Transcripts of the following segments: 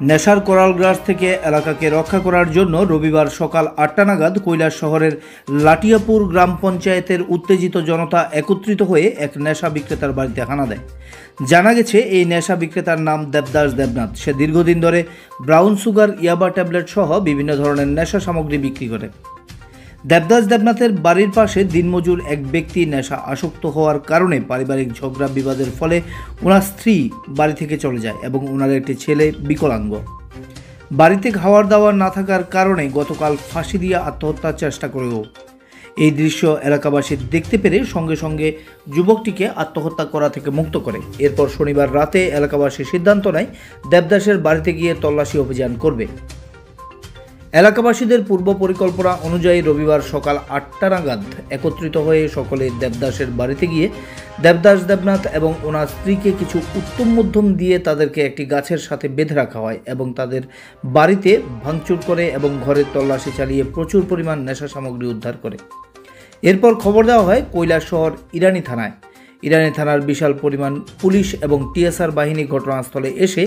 নেশার করাল গ্রাস থেকে এলাকাকে রক্ষা করার জন্য রবিবার সকাল ৮টা নাগাদ কৈলাস শহরের লাটিয়াপুর গ্রাম পঞ্চায়েতের উত্তেজিত জনতা একত্রিত হয়ে এক নেশা বিক্রেতার বাড়িতে হানা দেয়। জানা গেছে এই নেশা বিক্রেতার নাম দেবদাস দেবনাথ। সে দীর্ঘদিন ধরে ব্রাউন সুগার, ইয়াবা ট্যাবলেট সহ বিভিন্ন ধরনের নেশা সামগ্রী বিক্রি করে। দেবদাস দেবনাথের বাড়ির পাশে দিনমজুর এক ব্যক্তি নেশা আসক্ত হওয়ার কারণে পারিবারিক ঝগড়া বিবাদের ফলে ওনার স্ত্রী বাড়ি থেকে চলে যায় এবং ওনার একটি ছেলে বিকলাঙ্গ। বাড়িতে খাওয়ার দাওয়ার না থাকার কারণে গতকাল ফাঁসি দিয়ে আত্মহত্যার চেষ্টা করেও এই দৃশ্য এলাকাবাসী দেখতে পেরে সঙ্গে সঙ্গে যুবকটিকে আত্মহত্যা করা থেকে মুক্ত করে। এরপর শনিবার রাতে এলাকাবাসী সিদ্ধান্ত নেয় দেবদাসের বাড়িতে গিয়ে তল্লাশি অভিযান করবে। এলাকাবাসীদের পূর্ব পরিকল্পনা অনুযায়ী রবিবার সকাল ৮টা নাগাদ একত্রিত হয়ে সকলে দেবদাসের বাড়িতে গিয়ে দেবদাস দেবনাথ এবং ওনার স্ত্রীকে কিছু উত্তম মধ্যম দিয়ে তাদেরকে একটি গাছের সাথে বেঁধে রাখা হয় এবং তাদের বাড়িতে ভাঙচুর করে এবং ঘরের তল্লাশি চালিয়ে প্রচুর পরিমাণ নেশা সামগ্রী উদ্ধার করে। এরপর খবর দেওয়া হয় কৈলাস শহর ইরানি থানায়। ইরানি থানার বিশাল পরিমাণ পুলিশ এবং টিএসআর বাহিনী ঘটনাস্থলে এসে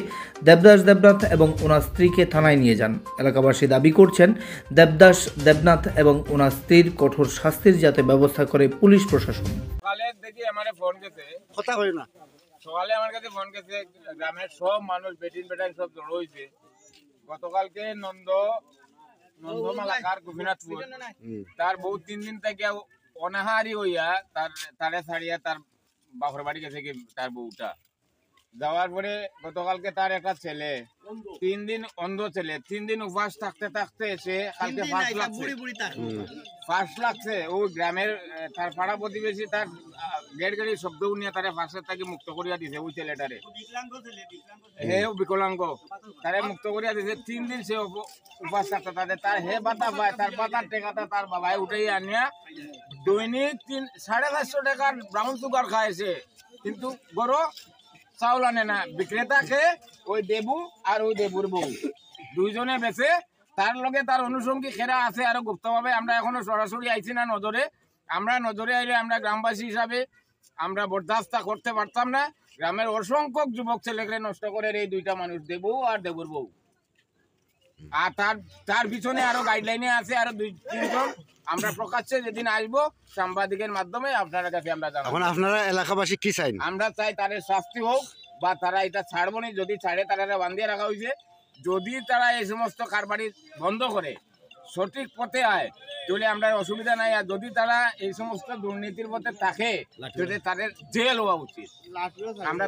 দেবদাস দেবনাথ এবং ওনার স্ত্রীকে থানায় নিয়ে যান। এলাকাবাসী দাবি করছেন দেবদাস দেবনাথ এবং ওনার স্ত্রীর কঠোর শাস্তির যাতে ব্যবস্থা করে পুলিশ প্রশাসন। সকালে দেখি আমার ফোন গেছে, কথা হয় না। সকালে আমার কাছে ফোন গেছে, গ্রামের সব মানুষ বেটিন বেটান সব জড়ো হয়েছে। গতকালকে নন্দমালাকার গোপীনাথপুর তার বউ 3 দিন থেকে অনাহারি হইয়া তারে ছাড়িয়া তার বাপের বাড়ি গেছে কি তার বউটা। যাওয়ার পরে গতকালকে তার একটা ছেলে 3 দিন অন্ধ ছেলে 3 দিন উপবাস থাকতে থাকতে এসে কালকে ফার্স্ট লাগছে। ওই গ্রামের তার পাড়া প্রতিবেশী তার গেট গাড়ি শব্দ নিয়ে তারে ফার্স্টের থেকে মুক্ত করিয়া দিছে। ওই ছেলেটারে বিকলাঙ্গ তারে মুক্ত করিয়া দিছে। 3 দিন সে উপবাস থাকতে তার হে বাতা পায়, তার বাতার টেকাটা তার বাবাই উঠাই আনিয়া দৈনিক 450 টাকার ব্রাউন সুগার খাইছে, কিন্তু গরো চাউল আনে না। বিক্রেতাকে ওই দেবু আর ওই দেবুর বউ দুইজনে বেছে। তার লগে তার অনুষঙ্গী খেরা আছে আরো গুপ্তভাবে। আমরা এখনো সরাসরি আইছি না নজরে। আমরা নজরে আইলে আমরা গ্রামবাসী হিসাবে আমরা বরদাস্ত করতে পারতাম না। গ্রামের অসংখ্য যুবক ছেলেকে নষ্ট করে এই দুইটা মানুষ, দেবু আর দেবুর বউ। আর তার পিছনে আরো গাইডলাইনে আছে আরো 2-3 জন। আমরা প্রকাশ্যে যেদিন আসবো সাংবাদিকের মাধ্যমে আপনার কাছে আমরা জানাবো। এখন আপনারা এলাকাবাসী কি চাই? আমরা চাই তাদের শাস্তি হোক, বা তারা এটা ছাড়বো না। যদি ছাড়ে তারা বান্ধিয়ে রাখা হয়েছে। যদি তারা এই সমস্ত কারবারি বন্ধ করে সঠিক পথে আয় তাহলে আমরা অসুবিধা নাই। আর যদি তারা এই সমস্ত দুর্নীতির পথে থাকে তাদের জেল হওয়া উচিত। আমরা